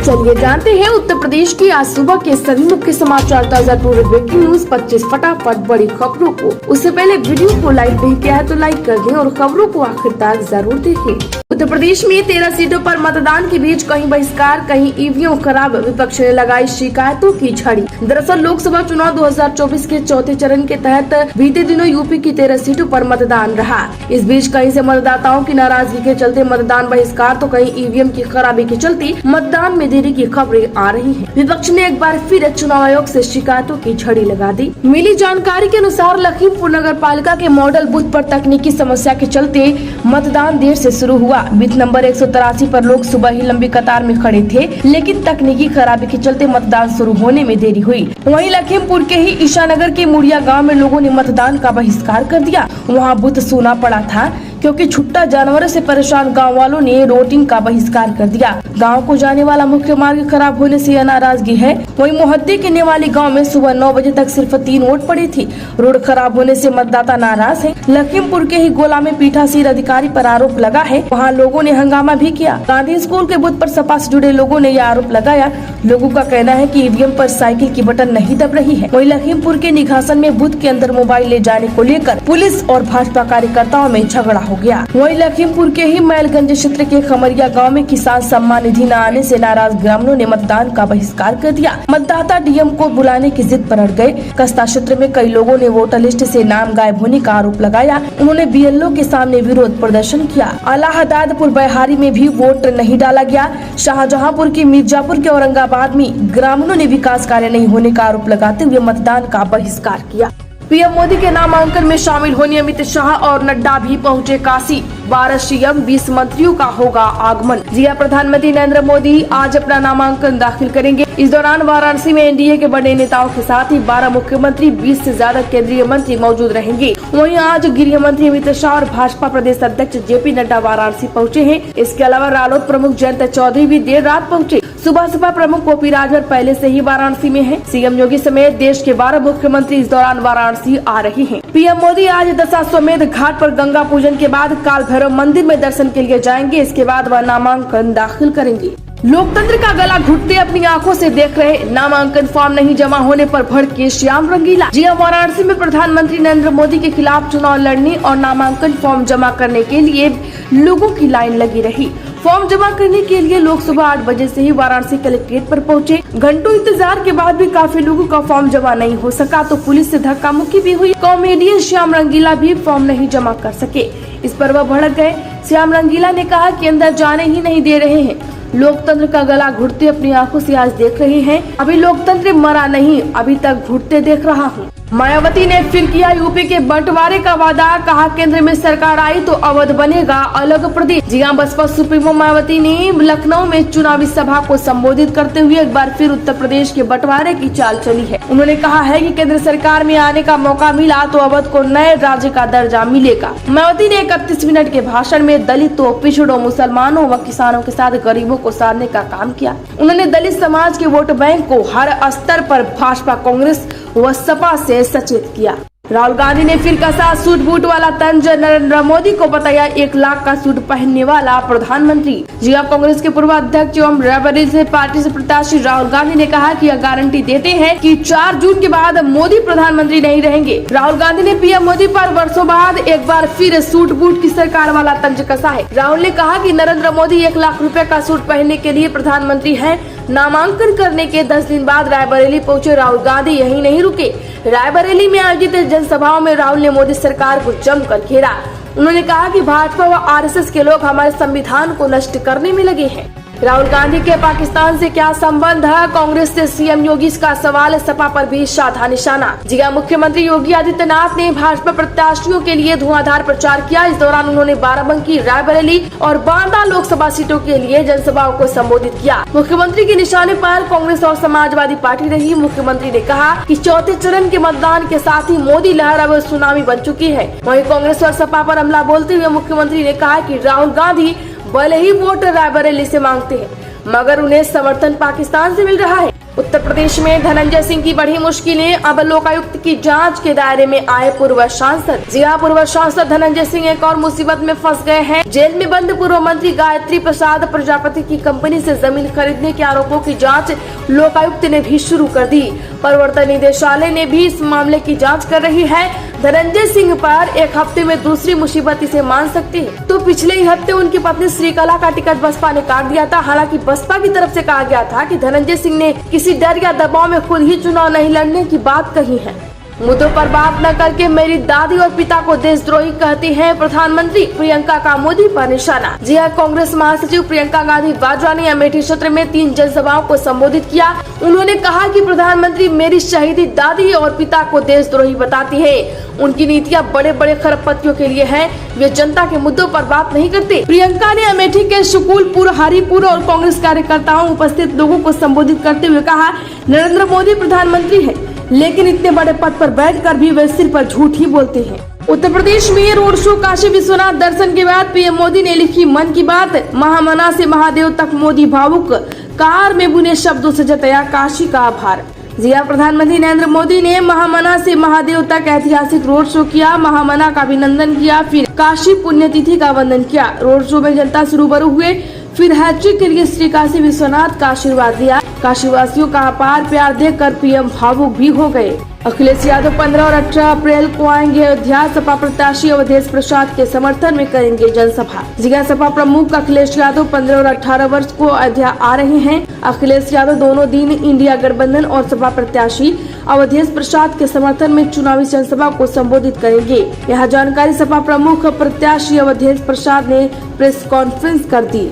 चलिए जानते हैं उत्तर प्रदेश की आज सुबह के सभी मुख्य समाचार ताजा टूर ब्रेकिंग न्यूज 25 फटाफट बड़ी खबरों को। उससे पहले वीडियो को लाइक नहीं किया है तो लाइक कर दें और खबरों को आखिर तक जरूर देखें। उत्तर प्रदेश में 13 सीटों पर मतदान के बीच कहीं बहिष्कार कहीं ईवीएम खराब, विपक्ष ने लगाई शिकायतों की झड़ी। दरअसल लोकसभा चुनाव 2024 के चौथे चरण के तहत बीते दिनों यूपी की 13 सीटों पर मतदान रहा। इस बीच कहीं से मतदाताओं की नाराजगी के चलते मतदान बहिष्कार तो कहीं ईवीएम की खराबी के चलते मतदान में देरी की खबरें आ रही हैं। विपक्ष ने एक बार फिर चुनाव आयोग से शिकायतों की झड़ी लगा दी। मिली जानकारी के अनुसार लखीमपुर नगर पालिका के मॉडल बूथ पर तकनीकी समस्या के चलते मतदान देर से शुरू हुआ। बूथ नंबर 183 पर लोग सुबह ही लंबी कतार में खड़े थे, लेकिन तकनीकी खराबी के चलते मतदान शुरू होने में देरी हुई। वहीं लखीमपुर के ही ईशानगर के मुड़िया गांव में लोगों ने मतदान का बहिष्कार कर दिया। वहां बूथ सूना पड़ा था क्योंकि छुट्टा जानवरों से परेशान गांव वालों ने वोटिंग का बहिष्कार कर दिया। गांव को जाने वाला मुख्य मार्ग खराब होने से यह नाराजगी है। वहीं मोहद्दी के नेवाली गांव में सुबह 9 बजे तक सिर्फ 3 वोट पड़ी थी। रोड खराब होने से मतदाता नाराज है। लखीमपुर के ही गोला में पीठासीन अधिकारी पर आरोप लगा है। वहां लोगों ने हंगामा भी किया। गांधी स्कूल के बूथ पर सपा से जुड़े लोगों ने यह आरोप लगाया। लोगों का कहना है कि ईवीएम पर साइकिल की बटन नहीं दब रही है। वहीं लखीमपुर के निघासन में बूथ के अंदर मोबाइल ले जाने को लेकर पुलिस और भाजपा कार्यकर्ताओं में झगड़ा हो गया। वहीं लखीमपुर के ही मैलगंज क्षेत्र के खमरिया गांव में किसान सम्मान निधि न आने से नाराज ग्रामीणों ने मतदान का बहिष्कार कर दिया। मतदाता डीएम को बुलाने की जिद पर अड़ गए। कस्ता क्षेत्र में कई लोगों ने वोटर लिस्ट से नाम गायब होने का आरोप लगाया। उन्होंने बीएलओ के सामने विरोध प्रदर्शन किया। अलाहाबादपुर बहारी में भी वोट नहीं डाला गया। शाहजहांपुर की मिर्जापुर के औरंगाबाद में ग्रामीणों ने विकास कार्य नहीं होने का आरोप लगाते हुए मतदान का बहिष्कार किया। पीएम मोदी के नामांकन में शामिल होने अमित शाह और नड्डा भी पहुंचे काशी। 12 सीएम 20 मंत्रियों का होगा आगमन। प्रधानमंत्री नरेंद्र मोदी आज अपना नामांकन दाखिल करेंगे। इस दौरान वाराणसी में एनडीए के बड़े नेताओं के साथ ही 12 मुख्यमंत्री 20 से ज्यादा केंद्रीय मंत्री मौजूद रहेंगे। वहीं आज गृह मंत्री अमित शाह और भाजपा प्रदेश अध्यक्ष जेपी नड्डा वाराणसी पहुँचे हैं। इसके अलावा रालोद प्रमुख जयंत चौधरी भी देर रात पहुँचे। सुबह सपा प्रमुख ओपी राजभर पहले से ही वाराणसी में है। सीएम योगी समेत देश के 12 मुख्यमंत्री इस दौरान वाराणसी आ रहे हैं। पीएम मोदी आज दशाश्वमेध घाट पर गंगा पूजन के बाद काल भैरव मंदिर में दर्शन के लिए जाएंगे। इसके बाद वह नामांकन दाखिल करेंगे। लोकतंत्र का गला घुटते अपनी आंखों से देख रहे, नामांकन फॉर्म नहीं जमा होने पर भड़के श्याम रंगीला। वाराणसी में प्रधानमंत्री नरेंद्र मोदी के खिलाफ चुनाव लड़ने और नामांकन फॉर्म जमा करने के लिए लोगों की लाइन लगी रही। फॉर्म जमा करने के लिए लोग सुबह 8 बजे से ही वाराणसी कलेक्ट्रेट पर पहुंचे। घंटों इंतजार के बाद भी काफी लोगों का फॉर्म जमा नहीं हो सका तो पुलिस से धक्का मुक्की भी हुई। कॉमेडियन श्याम रंगीला भी फॉर्म नहीं जमा कर सके। इस पर वह भड़क गए। श्याम रंगीला ने कहा कि अंदर जाने ही नहीं दे रहे हैं। लोकतंत्र का गला घुटते अपनी आंखों से आज देख रहे हैं। अभी लोकतंत्र मरा नहीं, अभी तक घुटते देख रहा हूँ। मायावती ने फिर किया यूपी के बंटवारे का वादा। कहा केंद्र में सरकार आई तो अवध बनेगा अलग प्रदेश। बसपा सुप्रीमो मायावती ने लखनऊ में चुनावी सभा को संबोधित करते हुए एक बार फिर उत्तर प्रदेश के बंटवारे की चाल चली है। उन्होंने कहा है कि केंद्र सरकार में आने का मौका मिला तो अवध को नए राज्य का दर्जा मिलेगा। मायावती ने 31 मिनट के भाषण में दलितों, पिछड़ों, मुसलमानों व किसानों के साथ गरीबों को साधने का काम किया। उन्होंने दलित समाज के वोट बैंक को हर स्तर पर भाजपा, कांग्रेस व सपा से सचेत किया। राहुल गांधी ने फिर कसा सूट बूट वाला तंज। नरेंद्र मोदी को बताया 1 लाख का सूट पहनने वाला प्रधानमंत्री। कांग्रेस के पूर्व अध्यक्ष एवं रायबरेली से पार्टी से प्रत्याशी राहुल गांधी ने कहा कि यह गारंटी देते हैं कि 4 जून के बाद मोदी प्रधानमंत्री नहीं रहेंगे। राहुल गांधी ने पीएम मोदी पर वर्षों बाद एक बार फिर सूट बूट की सरकार वाला तंज कसा है। राहुल ने कहा कि नरेंद्र मोदी 1 लाख रुपए का सूट पहनने के लिए प्रधानमंत्री है। नामांकन करने के 10 दिन बाद रायबरेली पहुंचे राहुल गांधी यहीं नहीं रुके। रायबरेली में आयोजित जनसभाओं में राहुल ने मोदी सरकार को जमकर घेरा। उन्होंने कहा कि भाजपा व आरएसएस के लोग हमारे संविधान को नष्ट करने में लगे हैं। राहुल गांधी के पाकिस्तान से क्या संबंध है? कांग्रेस से सीएम योगी का सवाल। सपा पर भी साधा निशाना। मुख्यमंत्री योगी आदित्यनाथ ने भाजपा प्रत्याशियों के लिए धुआंधार प्रचार किया। इस दौरान उन्होंने बाराबंकी, रायबरेली और बांदा लोकसभा सीटों के लिए जनसभाओं को संबोधित किया। मुख्यमंत्री के निशाने पर कांग्रेस और समाजवादी पार्टी रही। मुख्यमंत्री ने कहा कि चौथे चरण के मतदान के साथ ही मोदी लहर अब सुनामी बन चुकी है। वहीं कांग्रेस और सपा पर हमला बोलते हुए मुख्यमंत्री ने कहा कि राहुल गांधी भले ही वोट रायबरेली से मांगते हैं, मगर उन्हें समर्थन पाकिस्तान से मिल रहा है। उत्तर प्रदेश में धनंजय सिंह की बड़ी मुश्किलें, अब लोकायुक्त की जांच के दायरे में आए पूर्व सांसद। जी हां, पूर्व सांसद धनंजय सिंह एक और मुसीबत में फंस गए हैं। जेल में बंद पूर्व मंत्री गायत्री प्रसाद प्रजापति की कंपनी से जमीन खरीदने के आरोपों की जांच लोकायुक्त ने भी शुरू कर दी। प्रवर्तन निदेशालय ने भी इस मामले की जाँच कर रही है। धनंजय सिंह पर एक हफ्ते में दूसरी मुसीबत इसे मान सकती है। तो पिछले ही हफ्ते उनकी पत्नी श्रीकला का टिकट बसपा ने काट दिया था। हालांकि बसपा की तरफ से कहा गया था कि धनंजय सिंह ने किसी डर या दबाव में खुद ही चुनाव नहीं लड़ने की बात कही है। मुद्दों पर बात न करके मेरी दादी और पिता को देशद्रोही कहती हैं प्रधानमंत्री, प्रियंका का मोदी पर निशाना। जी हां, कांग्रेस महासचिव प्रियंका गांधी वाड्रा ने अमेठी क्षेत्र में 3 जनसभाओं को संबोधित किया। उन्होंने कहा कि प्रधानमंत्री मेरी शहीदी दादी और पिता को देशद्रोही बताती है। उनकी नीतियां बड़े बड़े खरबपतियों के लिए है, वे जनता के मुद्दों पर बात नहीं करते। प्रियंका ने अमेठी के शुकुलपुर, हरिपुर और कांग्रेस कार्यकर्ताओं उपस्थित लोगों को संबोधित करते हुए कहा, नरेंद्र मोदी प्रधानमंत्री है, लेकिन इतने बड़े पद पर बैठकर भी वे सिर पर झूठ ही बोलते हैं। उत्तर प्रदेश में रोड शो, काशी विश्वनाथ दर्शन के बाद पीएम मोदी ने लिखी मन की बात। महामना से महादेव तक मोदी भावुक, कार में बुने शब्दों से जताया काशी का आभार। जी हां, प्रधानमंत्री नरेंद्र मोदी ने महामना से महादेव तक ऐतिहासिक रोड शो किया, महामना का अभिनंदन किया, फिर काशी पुण्यतिथि का वंदन किया। रोड शो में जनता से रूबरू हुए, फिर हैट्रिक के लिए श्री काशी विश्वनाथ का आशीर्वाद दिया। काशीवासियों का अपार प्यार देखकर पीएम भावुक भी हो गए। अखिलेश यादव 15 और 18 अप्रैल को आएंगे अयोध्या। सपा प्रत्याशी अवधेश प्रसाद के समर्थन में करेंगे जनसभा। जिला सपा प्रमुख अखिलेश यादव 15 और 18 वर्ष को अयोध्या आ रहे हैं। अखिलेश यादव दोनों दिन इंडिया गठबंधन और सपा प्रत्याशी अवधेश प्रसाद के समर्थन में चुनावी जनसभा को संबोधित करेंगे। यह जानकारी सपा प्रमुख प्रत्याशी अवधेश प्रसाद ने प्रेस कॉन्फ्रेंस कर दी।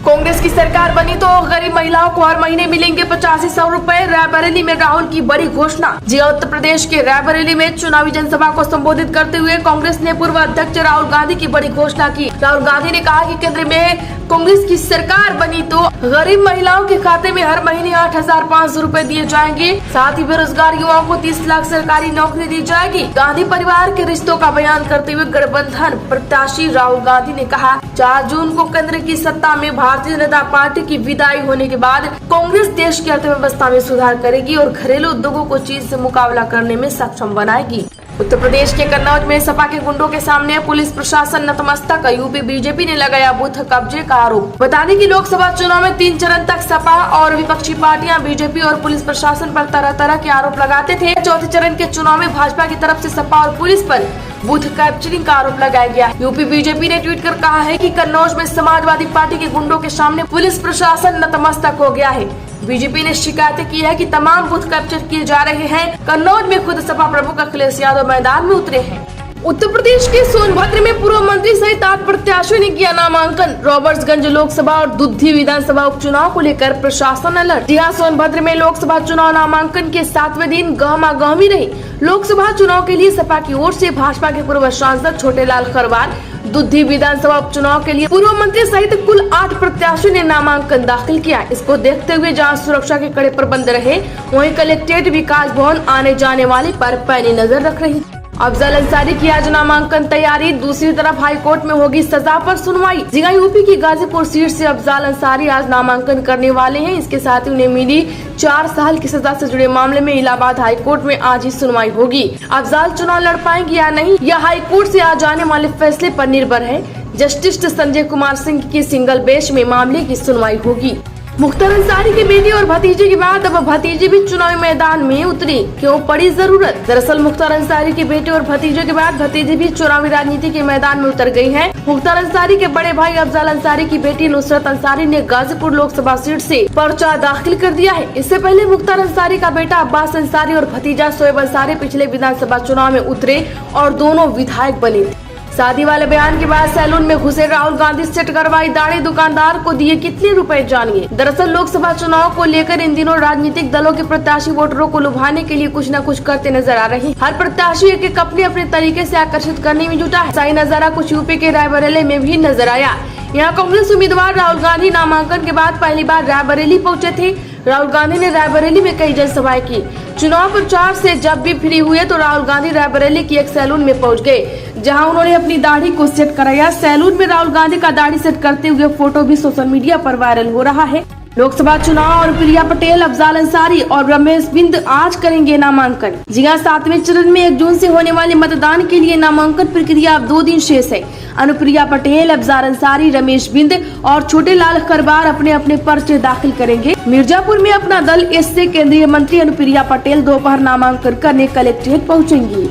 कांग्रेस की सरकार बनी तो गरीब महिलाओं को हर महीने मिलेंगे 8500 रुपए। रायबरेली में राहुल की बड़ी घोषणा। जी उत्तर प्रदेश के रायबरेली में चुनावी जनसभा को संबोधित करते हुए कांग्रेस ने पूर्व अध्यक्ष राहुल गांधी की बड़ी घोषणा की। राहुल गांधी ने कहा कि केंद्र में कांग्रेस की सरकार बनी तो गरीब महिलाओं के खाते में हर महीने 8500 रुपए दिए जाएंगे। साथ ही बेरोजगार युवाओं को 30 लाख सरकारी नौकरी दी जाएगी। गांधी परिवार के रिश्तों का बयान करते हुए गठबंधन प्रत्याशी राहुल गांधी ने कहा, 4 जून को केंद्र की सत्ता में भारतीय जनता पार्टी की विदाई होने के बाद कांग्रेस देश की अर्थव्यवस्था में सुधार करेगी और घरेलू उद्योगों को चीन से मुकाबला करने में सक्षम बनाएगी। उत्तर प्रदेश के कन्नौज में सपा के गुंडों के सामने पुलिस प्रशासन नतमस्तक। यूपी बीजेपी ने लगाया बूथ कब्जे का आरोप। बता दें कि लोकसभा चुनाव में 3 चरण तक सपा और विपक्षी पार्टियां बीजेपी और पुलिस प्रशासन पर तरह तरह के आरोप लगाते थे। चौथे चरण के चुनाव में भाजपा की तरफ से सपा और पुलिस पर बूथ कैप्चरिंग का आरोप लगाया गया। यूपी बीजेपी ने ट्वीट कर कहा है कि कन्नौज में समाजवादी पार्टी के गुंडों के सामने पुलिस प्रशासन नतमस्तक हो गया है। बीजेपी ने शिकायतें की है कि तमाम बूथ कैप्चर किए जा रहे हैं। कन्नौज में खुद सपा प्रमुख अखिलेश यादव मैदान में उतरे हैं। उत्तर प्रदेश के सोनभद्र में पूर्व मंत्री सहित 8 प्रत्याशियों ने किया नामांकन। रॉबर्ट्सगंज लोकसभा और दुद्धी विधानसभा उपचुनाव को लेकर प्रशासन अलर्ट। जी हां, सोनभद्र में लोकसभा चुनाव नामांकन के 7वें दिन गहमागहमी रही। लोकसभा चुनाव के लिए सपा की ओर से भाजपा के पूर्व सांसद छोटेलाल खरवाल, दुद्धी विधानसभा उपचुनाव के लिए पूर्व मंत्री सहित कुल 8 प्रत्याशियों ने नामांकन दाखिल किया। इसको देखते हुए जहां सुरक्षा के कड़े प्रबंध रहे, वहीं कलेक्ट्रेट विकास भवन आने जाने वाले पर पैनी नजर रख रही। अफजल अंसारी की आज नामांकन तैयारी। दूसरी तरफ हाई कोर्ट में होगी सजा पर सुनवाई। जिला यूपी की गाजीपुर सीट से अफजल अंसारी आज नामांकन करने वाले हैं। इसके साथ ही उन्हें मिली 4 साल की सजा से जुड़े मामले में इलाहाबाद हाई कोर्ट में आज ही सुनवाई होगी। अफजल चुनाव लड़ पाएंगे या नहीं, यह हाई कोर्ट से आज आने वाले फैसले पर निर्भर है। जस्टिस संजय कुमार सिंह की सिंगल बेंच में मामले की सुनवाई होगी। मुख्तार अंसारी के बेटे और भतीजे के बाद अब भतीजे भी चुनावी मैदान में उतरी, क्यों पड़ी जरूरत? दरअसल मुख्तार अंसारी के बेटे और भतीजे के बाद भतीजे भी चुनावी राजनीति के मैदान में उतर गई हैं। मुख्तार अंसारी के बड़े भाई अफजल अंसारी की बेटी नुसरत अंसारी ने गाजीपुर लोकसभा सीट से पर्चा दाखिल कर दिया है। इससे पहले मुख्तार अंसारी का बेटा अब्बास अंसारी और भतीजा शोएब अंसारी पिछले विधानसभा चुनाव में उतरे और दोनों विधायक बने। शादी वाले बयान के बाद सैलून में घुसे राहुल गांधी, सेट करवाई दाढ़ी, दुकानदार को दिए कितने रुपए जानिए। दरअसल लोकसभा चुनाव को लेकर इन दिनों राजनीतिक दलों के प्रत्याशी वोटरों को लुभाने के लिए कुछ न कुछ करते नजर आ रहे हैं। हर प्रत्याशी एक अपने अपने तरीके से आकर्षित करने में जुटा है। सही नजारा कुछ यूपी के रायबरेली में भी नजर आया। यहाँ कांग्रेस उम्मीदवार राहुल गांधी नामांकन के बाद पहली बार रायबरेली पहुंचे थे। राहुल गांधी ने रायबरेली में कई जनसभाएं की। चुनाव प्रचार से जब भी फ्री हुए तो राहुल गांधी रायबरेली की एक सैलून में पहुंच गए, जहां उन्होंने अपनी दाढ़ी को सेट कराया। सैलून में राहुल गांधी का दाढ़ी सेट करते हुए फोटो भी सोशल मीडिया पर वायरल हो रहा है। लोकसभा चुनाव और प्रिया पटेल, अफजाल अंसारी और रमेश बिंद आज करेंगे नामांकन। जी हां, 7वें चरण में 1 जून से होने वाले मतदान के लिए नामांकन प्रक्रिया अब 2 दिन शेष है। अनुप्रिया पटेल, अफजाल अंसारी, रमेश बिंद और छोटे लाल खरबार अपने अपने पर्चे दाखिल करेंगे। मिर्जापुर में अपना दल से केंद्रीय मंत्री अनुप्रिया पटेल दोपहर नामांकन करने कलेक्ट्रेट पहुँचेंगी।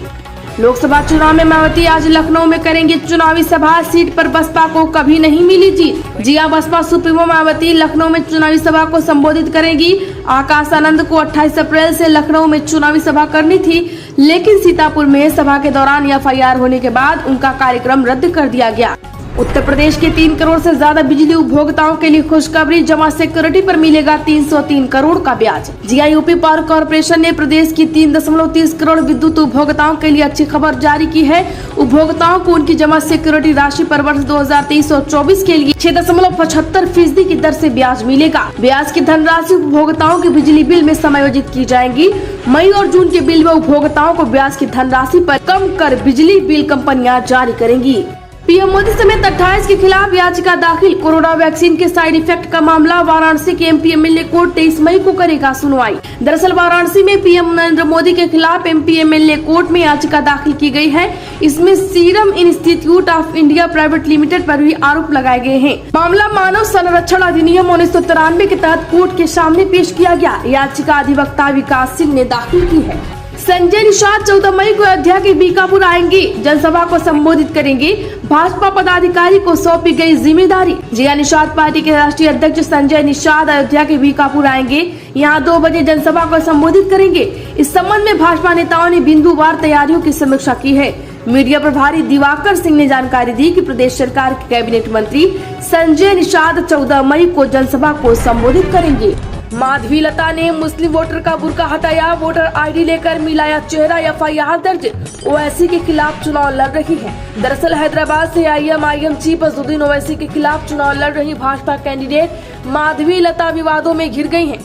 लोकसभा चुनाव में मायावती आज लखनऊ में करेंगे चुनावी सभा। सीट पर बसपा को कभी नहीं मिली जीत। जी हां, बसपा सुप्रीमो मायावती लखनऊ में चुनावी सभा को संबोधित करेंगी। आकाश आनंद को 28 अप्रैल से लखनऊ में चुनावी सभा करनी थी, लेकिन सीतापुर में सभा के दौरान एफआईआर होने के बाद उनका कार्यक्रम रद्द कर दिया गया। उत्तर प्रदेश के 3 करोड़ से ज्यादा बिजली उपभोक्ताओं के लिए खुशखबरी, जमा सिक्योरिटी पर मिलेगा 303 करोड़ का ब्याज। जी हां, यूपी पावर कॉर्पोरेशन ने प्रदेश की 3.30 करोड़ विद्युत उपभोक्ताओं के लिए अच्छी खबर जारी की है। उपभोक्ताओं को उनकी जमा सिक्योरिटी राशि पर वर्ष 2023 और 24 के लिए 6.75% की दर से ब्याज मिलेगा। ब्याज की धनराशि उपभोक्ताओं के बिजली बिल में समायोजित की जाएगी। मई और जून के बिल में उपभोक्ताओं को ब्याज की धनराशि पर कम कर बिजली बिल कंपनियां जारी करेंगी। पीएम मोदी समेत 28 के खिलाफ याचिका दाखिल। कोरोना वैक्सीन के साइड इफेक्ट का मामला, वाराणसी के एमपी एमएलए कोर्ट 23 मई को करेगा सुनवाई। दरअसल वाराणसी में पीएम नरेंद्र मोदी के खिलाफ एमपी एमएलए कोर्ट में याचिका दाखिल की गई है। इसमें serum institute of India private limited पर भी आरोप लगाए गए हैं। मामला मानव संरक्षण अधिनियम 1993 के तहत कोर्ट के सामने पेश किया गया। याचिका अधिवक्ता विकास सिंह ने दाखिल की है। संजय निषाद 14 मई को अयोध्या के बीकापुर आएंगे, जनसभा को संबोधित करेंगे। भाजपा पदाधिकारी को सौंपी गई जिम्मेदारी। जी हां, निषाद पार्टी के राष्ट्रीय अध्यक्ष संजय निषाद अयोध्या के बीकापुर आएंगे। यहां 2 बजे जनसभा को संबोधित करेंगे। इस संबंध में भाजपा नेताओं ने बिंदुवार तैयारियों की समीक्षा की है। मीडिया प्रभारी दिवाकर सिंह ने जानकारी दी कि प्रदेश सरकार के कैबिनेट मंत्री संजय निषाद 14 मई को जनसभा को संबोधित करेंगे। माधवी लता ने मुस्लिम वोटर का बुर्का हटाया, वोटर आईडी लेकर मिलाया चेहरा, एफआईआर दर्ज। ओवैसी के खिलाफ चुनाव लड़ रही है। दरअसल हैदराबाद से आईएम चीफ असदुद्दीन ओवैसी के खिलाफ चुनाव लड़ रही भाजपा कैंडिडेट माधवी लता विवादों में घिर गई हैं।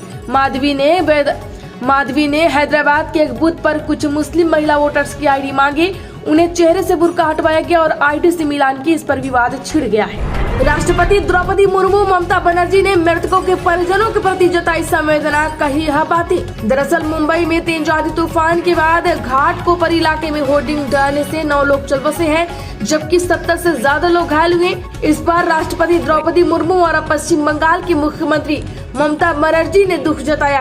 माधवी ने हैदराबाद के एक बूथ पर कुछ मुस्लिम महिला वोटर्स की आईडी मांगी। उन्हें चेहरे से बुर्का हटवाया गया और आईडी से मिलान की, इस पर विवाद छिड़ गया है। राष्ट्रपति द्रौपदी मुर्मू, ममता बनर्जी ने मृतकों के परिजनों के प्रति जताई संवेदना, कही यह बातें। दरअसल मुंबई में तेजाबी तूफान के बाद घाटकोपर इलाके में होर्डिंग डालने से 9 लोग चल बसे हैं, जबकि 70 से ज्यादा लोग घायल हुए। इस बार राष्ट्रपति द्रौपदी मुर्मू और पश्चिम बंगाल की मुख्यमंत्री ममता बनर्जी ने दुख जताया।